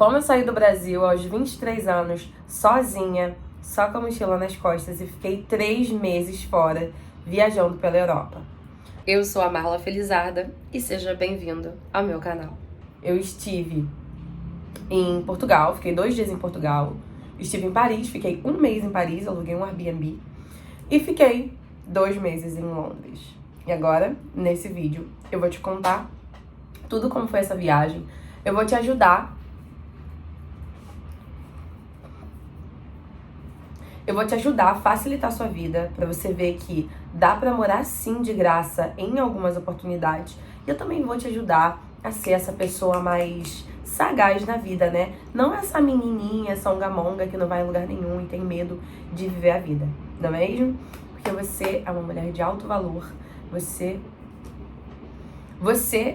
Como eu saí do Brasil aos 23 anos, sozinha, só com a mochila nas costas, e fiquei 3 meses fora, viajando pela Europa. Eu sou a Marla Felizarda e seja bem-vindo ao meu canal. Eu estive em Portugal, fiquei 2 dias em Portugal. Estive em Paris, fiquei 1 mês em Paris, aluguei um Airbnb. E fiquei 2 meses em Londres. E agora, nesse vídeo, eu vou te contar tudo como foi essa viagem. Eu vou te ajudar. Eu vou te ajudar a facilitar a sua vida, pra você ver que dá pra morar sim de graça em algumas oportunidades. E eu também vou te ajudar a ser essa pessoa mais sagaz na vida, né? Não essa menininha songamonga que não vai em lugar nenhum e tem medo de viver a vida, não é mesmo? Porque você é uma mulher de alto valor, você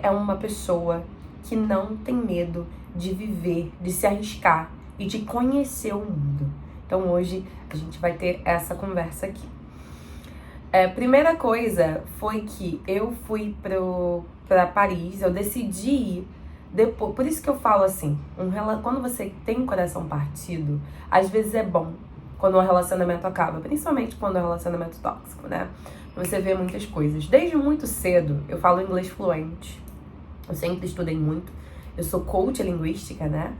é uma pessoa que não tem medo de viver, de se arriscar e de conhecer o mundo. Então hoje a gente vai ter essa conversa aqui. Primeira coisa foi que eu fui pra Paris, eu decidi ir depois. Por isso que eu falo assim, quando você tem um coração partido, às vezes é bom quando um relacionamento acaba, principalmente quando é um relacionamento tóxico, né? Você vê muitas coisas. Desde muito cedo, eu falo inglês fluente. Eu sempre estudei muito. Eu sou coach linguística, né?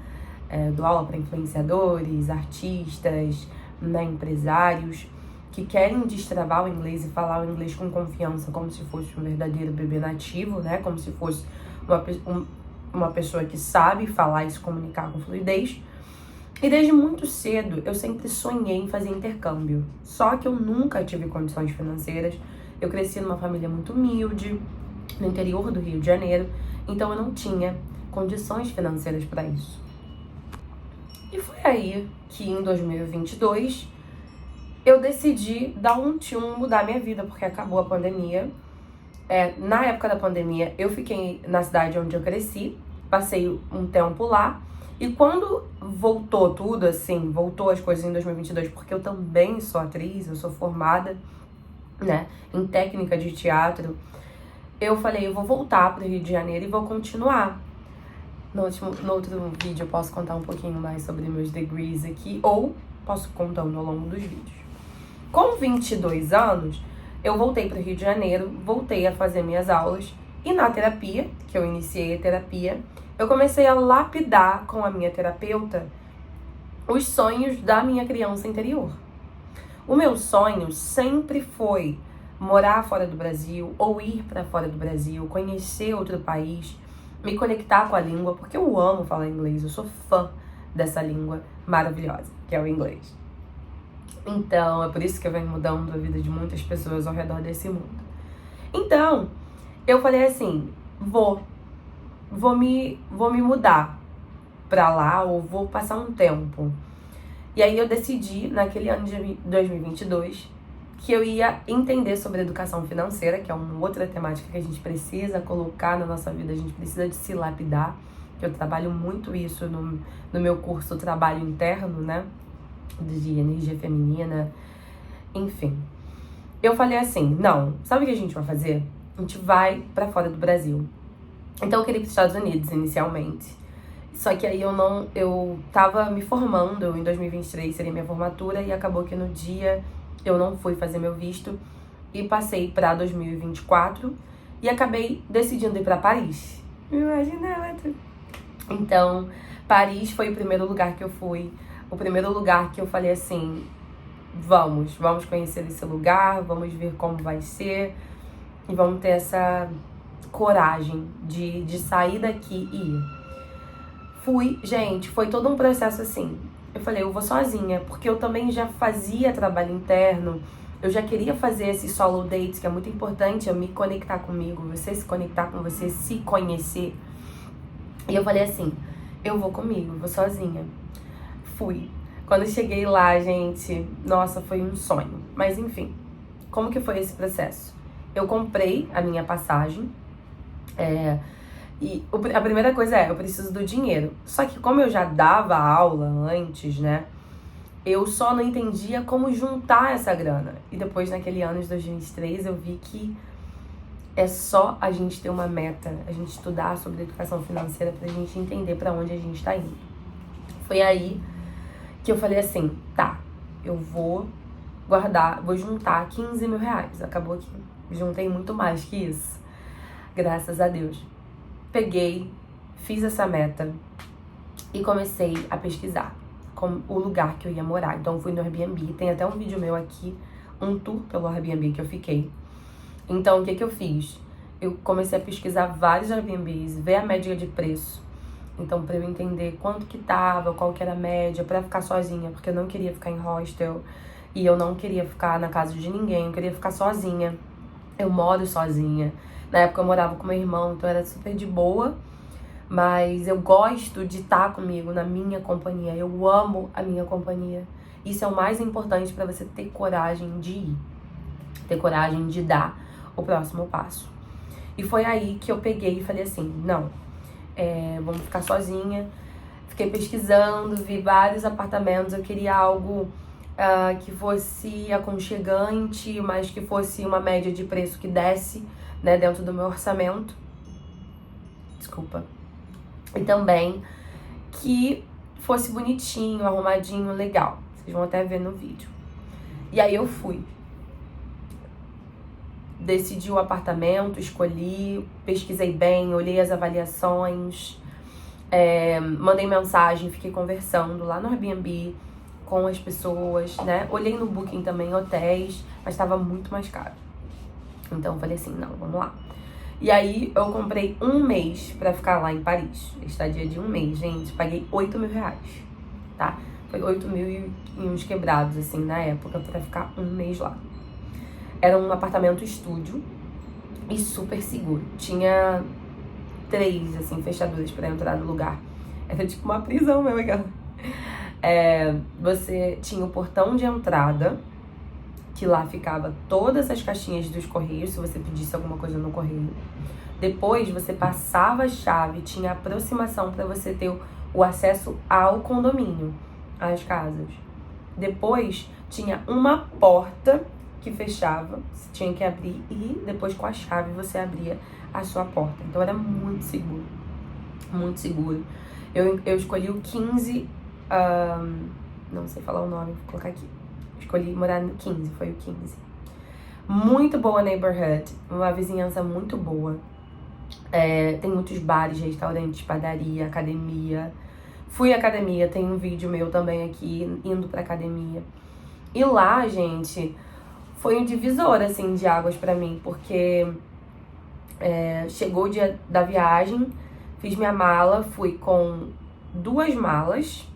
Dou aula para influenciadores, artistas, né, empresários que querem destravar o inglês e falar o inglês com confiança, como se fosse um verdadeiro bebê nativo, né? Como se fosse uma pessoa que sabe falar e se comunicar com fluidez. E desde muito cedo eu sempre sonhei em fazer intercâmbio. Só que eu nunca tive condições financeiras. Eu cresci numa família muito humilde, no interior do Rio de Janeiro. Então eu não tinha condições financeiras para isso. E foi aí que em 2022 eu decidi dar um tchum, mudar minha vida, porque acabou a pandemia. Na época da pandemia eu fiquei na cidade onde eu cresci, passei um tempo lá. E quando voltou tudo, assim, voltou as coisas em 2022, porque eu também sou atriz, eu sou formada, né, em técnica de teatro, eu falei, eu vou voltar pro Rio de Janeiro e vou continuar. No outro vídeo eu posso contar um pouquinho mais sobre meus degrees aqui, ou posso contando ao longo dos vídeos. Com 22 anos, eu voltei pro Rio de Janeiro, voltei a fazer minhas aulas, e na terapia, que eu iniciei a terapia, eu comecei a lapidar com a minha terapeuta os sonhos da minha criança interior. O meu sonho sempre foi morar fora do Brasil ou ir para fora do Brasil, conhecer outro país, me conectar com a língua, porque eu amo falar inglês, eu sou fã dessa língua maravilhosa, que é o inglês. Então, é por isso que eu venho mudando a vida de muitas pessoas ao redor desse mundo. Então, eu falei assim, vou me mudar pra lá, ou vou passar um tempo. E aí eu decidi, naquele ano de 2022, que eu ia entender sobre educação financeira, que é uma outra temática que a gente precisa colocar na nossa vida, a gente precisa de se lapidar, que eu trabalho muito isso no meu curso Trabalho Interno, né, de energia feminina, enfim. Eu falei assim, não, sabe o que a gente vai fazer? A gente vai pra fora do Brasil. Então eu queria ir para os Estados Unidos inicialmente. Só que aí eu tava me formando, em 2023 seria minha formatura, e acabou que no dia eu não fui fazer meu visto e passei para 2024 e acabei decidindo ir para Paris. Imagina. Então, Paris foi o primeiro lugar que eu fui, o primeiro lugar que eu falei assim, vamos conhecer esse lugar, vamos ver como vai ser e vamos ter essa coragem de sair daqui e ir. Fui, gente, foi todo um processo assim. Eu falei, eu vou sozinha, porque eu também já fazia trabalho interno, eu já queria fazer esses solo dates, que é muito importante eu me conectar comigo, você se conectar com você, se conhecer. E eu falei assim, eu vou comigo, vou sozinha. Fui. Quando eu cheguei lá, gente, nossa, foi um sonho. Mas enfim, como que foi esse processo? Eu comprei a minha passagem, e a primeira coisa eu preciso do dinheiro. Só que como eu já dava aula antes, né, eu só não entendia como juntar essa grana. E depois, naquele ano de 2023, eu vi que é só a gente ter uma meta, a gente estudar sobre educação financeira pra gente entender pra onde a gente tá indo. Foi aí que eu falei assim, tá, eu vou guardar, vou juntar 15 mil reais. Acabou que juntei muito mais que isso, graças a Deus. Peguei, fiz essa meta e comecei a pesquisar com o lugar que eu ia morar. Então fui no Airbnb, tem até um vídeo meu aqui, um tour pelo Airbnb que eu fiquei. Então o que eu fiz? Eu comecei a pesquisar vários Airbnbs, ver a média de preço. Então pra eu entender quanto que tava, qual que era a média, pra ficar sozinha, porque eu não queria ficar em hostel e eu não queria ficar na casa de ninguém, eu queria ficar sozinha. Eu moro sozinha. Na época eu morava com meu irmão, então era super de boa. Mas eu gosto de estar comigo, na minha companhia. Eu amo a minha companhia. Isso é o mais importante pra você ter coragem de ir. Ter coragem de dar o próximo passo. E foi aí que eu peguei e falei assim, não, vamos ficar sozinha. Fiquei pesquisando, vi vários apartamentos. Eu queria algo que fosse aconchegante, mas que fosse uma média de preço que desse, né, dentro do meu orçamento. Desculpa. E também que fosse bonitinho, arrumadinho, legal. Vocês vão até ver no vídeo. E aí eu fui. Decidi o apartamento, escolhi, pesquisei bem, olhei as avaliações, mandei mensagem, fiquei conversando lá no Airbnb com as pessoas, né? Olhei no Booking também, hotéis, mas estava muito mais caro. Então eu falei assim, não, vamos lá. E aí eu comprei um mês pra ficar lá em Paris. Estadia de um mês, gente. Paguei 8 mil reais, tá? Foi 8 mil e uns quebrados, assim, na época, pra ficar um mês lá. Era um apartamento estúdio e super seguro. Tinha 3, assim, fechaduras pra entrar no lugar. Era tipo uma prisão mesmo, aquela. Você tinha o portão de entrada, que lá ficava todas as caixinhas dos correios, se você pedisse alguma coisa no correio. Depois você passava a chave, tinha aproximação para você ter o acesso ao condomínio, às casas. Depois tinha uma porta que fechava, você tinha que abrir e depois com a chave você abria a sua porta. Então era muito seguro, muito seguro. Eu escolhi o 15, não sei falar o nome, vou colocar aqui. Escolhi morar no 15, foi o 15. Muito boa neighborhood, uma vizinhança muito boa. Tem muitos bares, restaurantes, padaria, academia. Fui à academia, tem um vídeo meu também aqui, indo pra academia. E lá, gente, foi um divisor, assim, de águas pra mim, porque chegou o dia da viagem, fiz minha mala, fui com 2 malas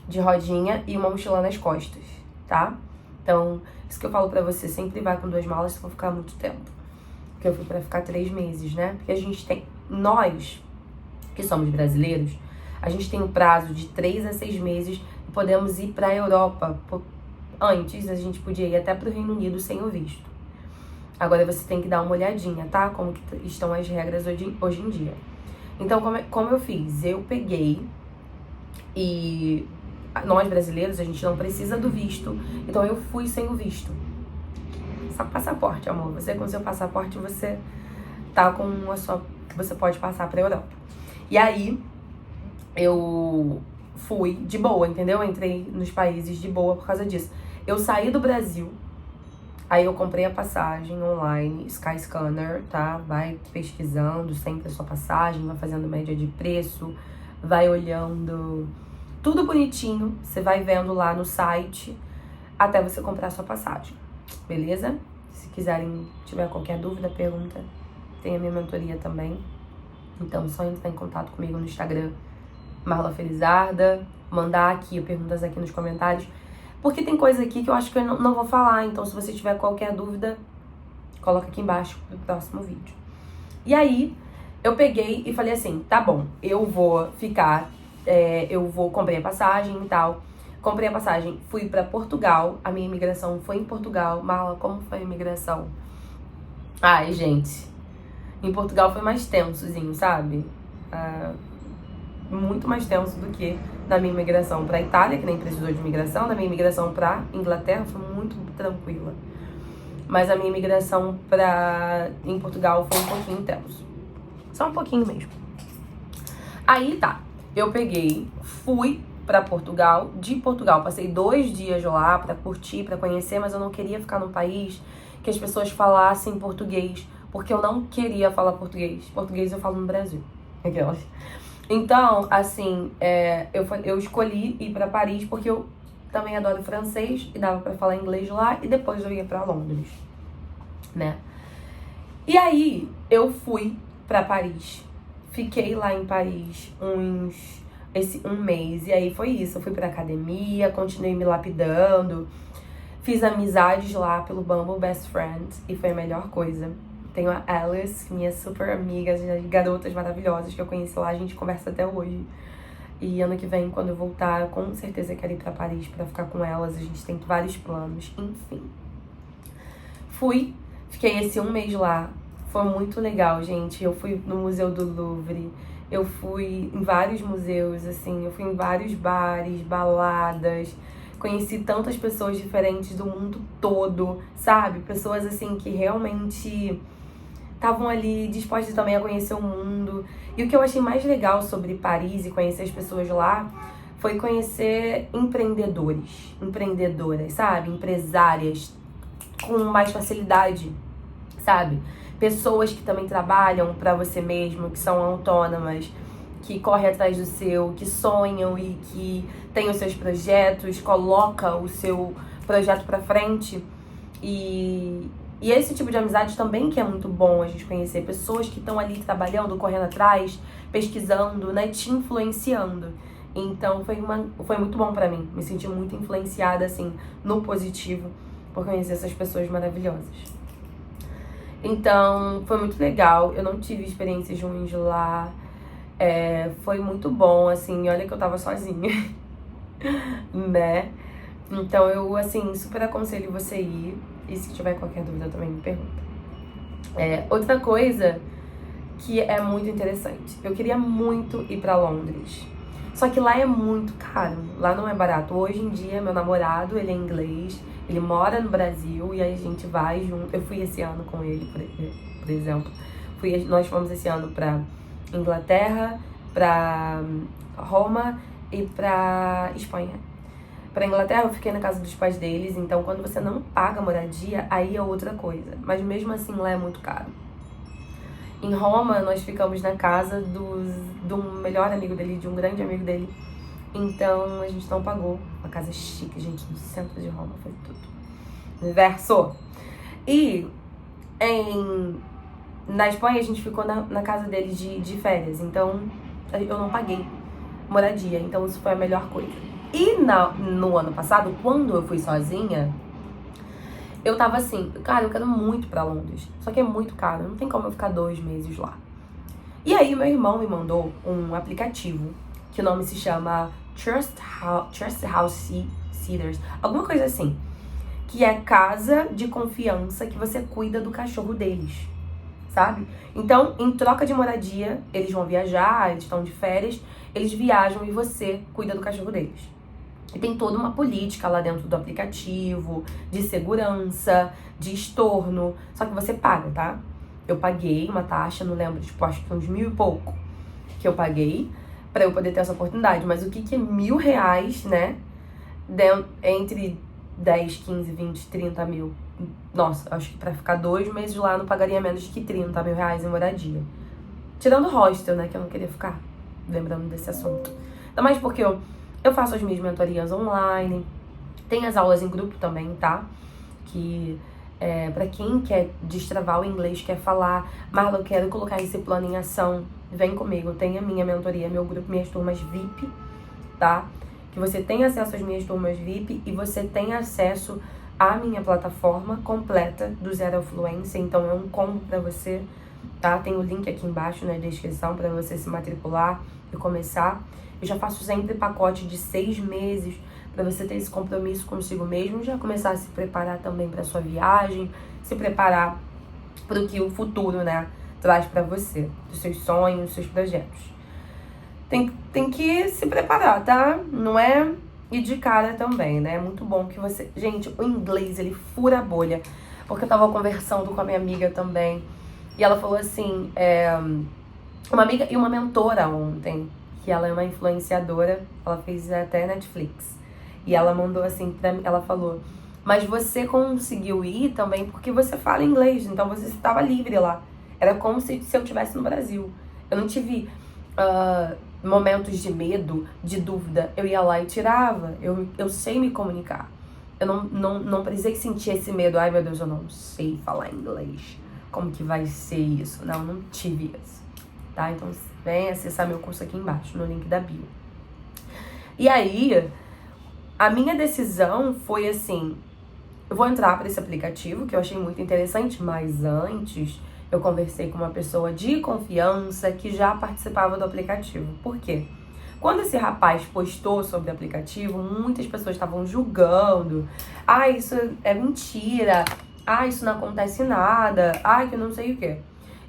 de rodinha e uma mochila nas costas, tá? Então, isso que eu falo pra você, sempre vai com 2 malas se for ficar muito tempo. Porque eu fui pra ficar 3 meses, né? Porque a gente tem, nós, que somos brasileiros, a gente tem um prazo de 3 a 6 meses e podemos ir pra Europa. Antes, a gente podia ir até pro Reino Unido sem o visto. Agora você tem que dar uma olhadinha, tá? Como que estão as regras hoje em dia. Então, como eu fiz? Eu peguei e... Nós brasileiros, a gente não precisa do visto, então eu fui sem o visto. Só passaporte, amor. Você com seu passaporte, você tá com você pode passar pra Europa. E aí, eu fui de boa, entendeu? Entrei nos países de boa por causa disso. Eu saí do Brasil, aí eu comprei a passagem online, Skyscanner, tá? Vai pesquisando sempre a sua passagem, vai fazendo média de preço, vai olhando... Tudo bonitinho, você vai vendo lá no site até você comprar a sua passagem, beleza? Se quiserem, tiver qualquer dúvida, pergunta, tem a minha mentoria também. Então, só entrar em contato comigo no Instagram, Marla Felizarda, mandar aqui perguntas aqui nos comentários, porque tem coisa aqui que eu acho que eu não vou falar, então se você tiver qualquer dúvida, coloca aqui embaixo pro próximo vídeo. E aí, eu peguei e falei assim, tá bom, eu vou ficar... comprei a passagem e tal. Comprei a passagem, fui pra Portugal. A minha imigração foi em Portugal. Marla, como foi a imigração? Ai, gente, em Portugal foi mais tensozinho, sabe? Muito mais tenso do que na minha imigração pra Itália, que nem precisou de imigração. Na minha imigração pra Inglaterra foi muito tranquila. Mas a minha imigração em Portugal foi um pouquinho tenso. Só um pouquinho mesmo. Aí tá. Eu peguei, fui pra Portugal. De Portugal, passei 2 dias lá pra curtir, pra conhecer, mas eu não queria ficar num país que as pessoas falassem português, porque eu não queria falar português. Português eu falo no Brasil. Aquelas. Então, assim, eu escolhi ir pra Paris porque eu também adoro francês e dava pra falar inglês lá, e depois eu ia pra Londres, né? E aí, eu fui pra Paris. Fiquei lá em Paris um mês, e aí foi isso. Eu fui pra academia, continuei me lapidando, fiz amizades lá pelo Bumble Best Friend, e foi a melhor coisa. Tenho a Alice, minha super amiga, as garotas maravilhosas que eu conheci lá, a gente conversa até hoje. E ano que vem, quando eu voltar, eu com certeza quero ir pra Paris pra ficar com elas, a gente tem vários planos, enfim. Fiquei esse um mês lá, foi muito legal, gente. Eu fui no Museu do Louvre, eu fui em vários museus, assim, eu fui em vários bares, baladas, conheci tantas pessoas diferentes do mundo todo, sabe? Pessoas, assim, que realmente estavam ali dispostas também a conhecer o mundo. E o que eu achei mais legal sobre Paris e conhecer as pessoas lá foi conhecer empreendedoras, sabe? Empresárias com mais facilidade, sabe? Pessoas que também trabalham pra você mesmo, que são autônomas, que correm atrás do seu, que sonham e que têm os seus projetos, coloca o seu projeto pra frente. E esse tipo de amizade também que é muito bom a gente conhecer. Pessoas que estão ali trabalhando, correndo atrás, pesquisando, né, te influenciando. Então foi muito bom pra mim. Me senti muito influenciada, assim, no positivo, por conhecer essas pessoas maravilhosas. Então, foi muito legal. Eu não tive experiências ruins lá. Foi muito bom, assim. Olha que eu tava sozinha, né? Então, eu, assim, super aconselho você ir. E se tiver qualquer dúvida, também me pergunta. Outra coisa que é muito interessante. Eu queria muito ir pra Londres. Só que lá é muito caro. Lá não é barato. Hoje em dia, meu namorado, ele é inglês. Ele mora no Brasil e aí a gente vai junto. Eu fui esse ano com ele, por exemplo. Nós fomos esse ano pra Inglaterra, pra Roma e pra Espanha. Pra Inglaterra eu fiquei na casa dos pais deles, então quando você não paga moradia, aí é outra coisa. Mas mesmo assim lá é muito caro. Em Roma nós ficamos na casa do melhor amigo dele, de um grande amigo dele. Então a gente não pagou. Uma casa chique, gente, no centro de Roma, foi tudo. Inverso. E na Espanha a gente ficou na casa dele de férias. Então eu não paguei moradia. Então isso foi a melhor coisa. E no ano passado, quando eu fui sozinha, eu tava assim, cara, eu quero muito pra Londres. Só que é muito caro, não tem como eu ficar 2 meses lá. E aí meu irmão me mandou um aplicativo que o nome se chama Trust House Sitters, alguma coisa assim, que é casa de confiança que você cuida do cachorro deles, sabe? Então, em troca de moradia, eles vão viajar, eles estão de férias, eles viajam e você cuida do cachorro deles. E tem toda uma política lá dentro do aplicativo, de segurança, de estorno, só que você paga, tá? Eu paguei uma taxa, não lembro, tipo, acho que uns 1.000 e pouco que eu paguei pra eu poder ter essa oportunidade. Mas o que é R$1.000, né? Entre 10, 15, 20, 30 mil. Nossa, acho que pra ficar 2 meses lá eu não pagaria menos que R$30 mil em moradia. Tirando o hostel, né? Que eu não queria ficar, lembrando desse assunto. Ainda mais porque eu faço as minhas mentorias online, tem as aulas em grupo também, tá? Que pra quem quer destravar o inglês, quer falar, Marla, eu quero colocar esse plano em ação, vem comigo, tem a minha mentoria, meu grupo, minhas turmas VIP, tá? Que você tem acesso às minhas turmas VIP e você tem acesso à minha plataforma completa do Zero Fluência, então é um combo pra você, tá? Tem o link aqui embaixo na descrição pra você se matricular e começar. Eu já faço sempre pacote de 6 meses pra você ter esse compromisso consigo mesmo, já começar a se preparar também pra sua viagem, se preparar pro que o futuro, né, traz pra você, dos seus sonhos, dos seus projetos. Tem que se preparar, tá? Não é ir de cara também, né? É muito bom que você... Gente, o inglês, ele fura a bolha. Porque eu tava conversando com a minha amiga também, e ela falou assim, uma amiga e uma mentora ontem, que ela é uma influenciadora, ela fez até Netflix. E ela mandou assim pra mim, ela falou: mas você conseguiu ir também porque você fala inglês, então você estava livre lá. Era como se eu estivesse no Brasil. Eu não tive momentos de medo, de dúvida. Eu ia lá e tirava. Eu sei me comunicar. Eu não precisei sentir esse medo. Ai, meu Deus, eu não sei falar inglês. Como que vai ser isso? Não tive isso. Tá? Então, vem acessar meu curso aqui embaixo, no link da bio. E aí, a minha decisão foi assim: eu vou entrar para esse aplicativo, que eu achei muito interessante, mas antes eu conversei com uma pessoa de confiança que já participava do aplicativo. Por quê? Quando esse rapaz postou sobre o aplicativo, muitas pessoas estavam julgando. Ah, isso é mentira. Ah, isso não acontece nada. Ah, que não sei o quê.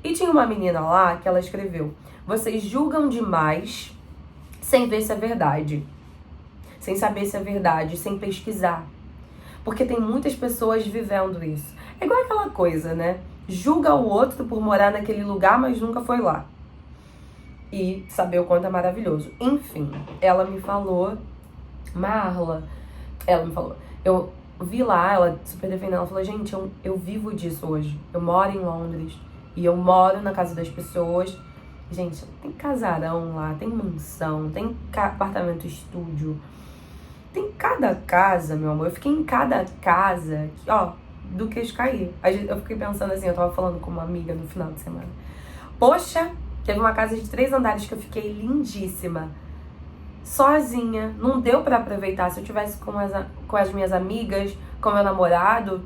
E tinha uma menina lá que ela escreveu: vocês julgam demais sem ver se é verdade. Sem saber se é verdade, sem pesquisar. Porque tem muitas pessoas vivendo isso. É igual aquela coisa, né? Julga o outro por morar naquele lugar, mas nunca foi lá. E saber o quanto é maravilhoso. Enfim, ela me falou, Marla, ela me falou, eu vi lá, ela super defendendo, ela falou: gente, eu vivo disso hoje. Eu moro em Londres e eu moro na casa das pessoas. Gente, tem casarão lá, tem mansão, tem apartamento estúdio. Tem cada casa, meu amor. Eu fiquei em cada casa, ó, do queixo cair. Eu fiquei pensando assim, eu tava falando com uma amiga no final de semana. Poxa, teve uma casa de 3 andares que eu fiquei lindíssima. Sozinha. Não deu pra aproveitar. Se eu tivesse com as minhas amigas, com meu namorado,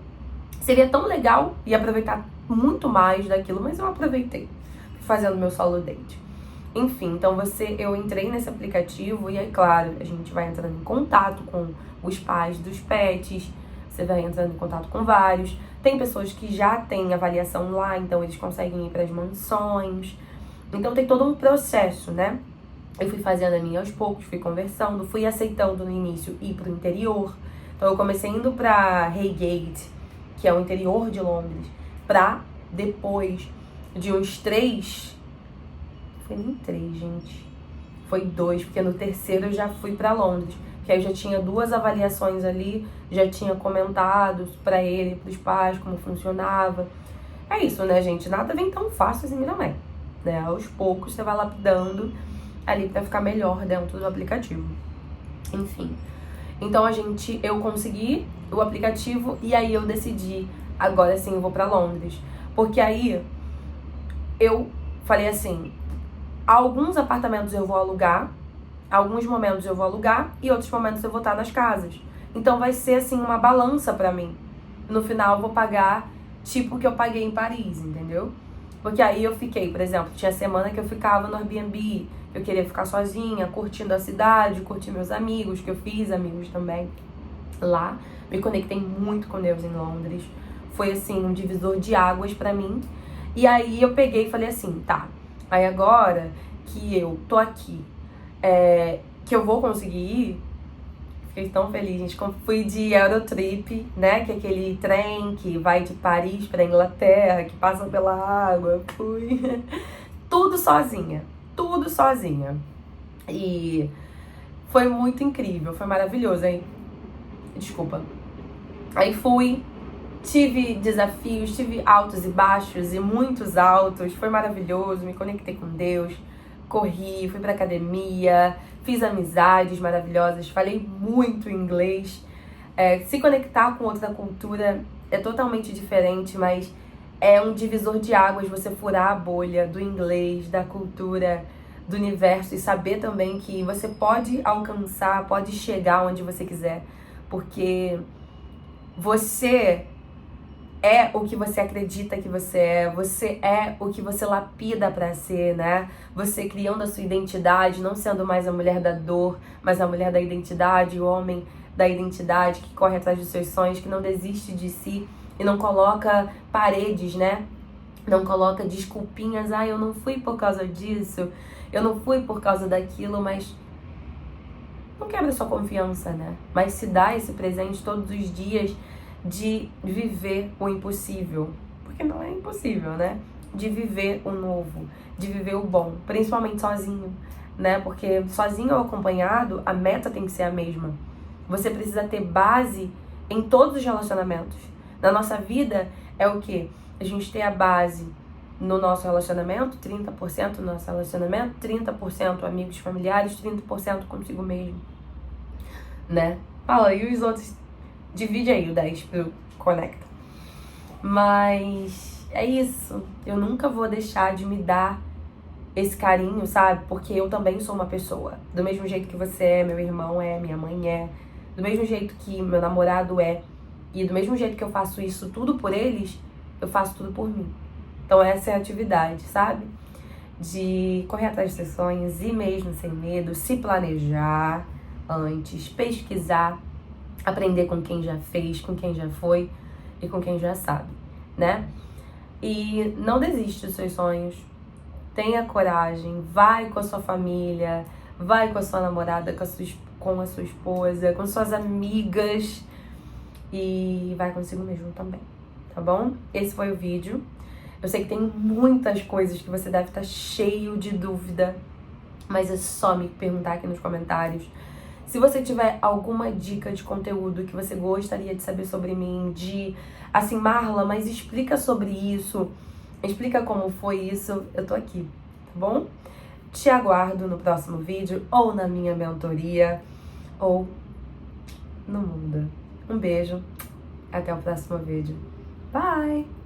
seria tão legal e aproveitar muito mais daquilo. Mas eu aproveitei, fazendo meu solo date. Enfim, então eu entrei nesse aplicativo e aí, claro, a gente vai entrando em contato com os pais dos pets, você vai entrando em contato com vários. Tem pessoas que já têm avaliação lá, então eles conseguem ir para as mansões. Então tem todo um processo, né? Eu fui fazendo a minha aos poucos, fui conversando, fui aceitando no início ir pro interior. Então eu comecei indo pra Reigate, que é o interior de Londres, pra depois de uns 3... Foi nem 3, gente. Foi 2, porque no terceiro eu já fui pra Londres. Que aí eu já tinha 2 avaliações ali, já tinha comentado pra ele, pros pais, como funcionava. É isso, né, gente? Nada vem tão fácil assim, não é. Né? Aos poucos você vai lapidando ali pra ficar melhor dentro do aplicativo. Enfim. Então eu consegui o aplicativo e aí eu decidi, agora sim eu vou pra Londres. Porque aí eu falei assim: alguns apartamentos eu vou alugar, alguns momentos eu vou alugar e outros momentos eu vou estar nas casas. Então vai ser assim uma balança pra mim. No final eu vou pagar tipo o que eu paguei em Paris, entendeu? Porque aí eu fiquei, por exemplo, tinha semana que eu ficava no Airbnb, eu queria ficar sozinha, curtindo a cidade, curtir meus amigos, que eu fiz amigos também lá. Me conectei muito com Deus em Londres. Foi assim um divisor de águas pra mim. E aí eu peguei e falei assim: tá, aí agora que eu tô aqui, que eu vou conseguir ir, fiquei tão feliz, gente. Fui de Eurotrip, né, que é aquele trem que vai de Paris pra Inglaterra, que passa pela água. Fui tudo sozinha, tudo sozinha. E foi muito incrível, foi maravilhoso, hein? Desculpa. Aí fui, tive desafios, tive altos e baixos e muitos altos. Foi maravilhoso, me conectei com Deus, corri, fui pra academia, fiz amizades maravilhosas, falei muito inglês. Se conectar com outra cultura é totalmente diferente, mas é um divisor de águas você furar a bolha do inglês, da cultura, do universo e saber também que você pode alcançar, pode chegar onde você quiser, porque você é o que você acredita que você é o que você lapida pra ser, né? Você criando a sua identidade, não sendo mais a mulher da dor, mas a mulher da identidade, o homem da identidade, que corre atrás dos seus sonhos, que não desiste de si e não coloca paredes, né? Não coloca desculpinhas: eu não fui por causa disso, eu não fui por causa daquilo, mas não quebra sua confiança, né? Mas se dá esse presente todos os dias de viver o impossível, porque não é impossível, né? De viver o novo, de viver o bom, principalmente sozinho, né? Porque sozinho ou acompanhado, a meta tem que ser a mesma. Você precisa ter base em todos os relacionamentos. Na nossa vida é o quê? A gente tem a base no nosso relacionamento, 30% no nosso relacionamento, 30% amigos, familiares, 30% consigo mesmo, né? Fala, e os outros? Divide aí o 10 pro conecta. Mas é isso. Eu nunca vou deixar de me dar esse carinho, sabe? Porque eu também sou uma pessoa. Do mesmo jeito que você é, meu irmão é, minha mãe é. Do mesmo jeito que meu namorado é. E do mesmo jeito que eu faço isso tudo por eles, eu faço tudo por mim. Então essa é a atividade, sabe? De correr atrás dos seus sonhos, ir mesmo sem medo, se planejar antes, pesquisar, aprender com quem já fez, com quem já foi e com quem já sabe, né? E não desiste dos seus sonhos. Tenha coragem, vai com a sua família, vai com a sua namorada, com a sua esposa, com suas amigas e vai consigo mesmo também, tá bom? Esse foi o vídeo. Eu sei que tem muitas coisas que você deve estar cheio de dúvida, mas é só me perguntar aqui nos comentários. Se você tiver alguma dica de conteúdo que você gostaria de saber sobre mim, assim, Marla, mas explica sobre isso, explica como foi isso, eu tô aqui, tá bom? Te aguardo no próximo vídeo, ou na minha mentoria, ou no mundo. Um beijo, até o próximo vídeo. Bye!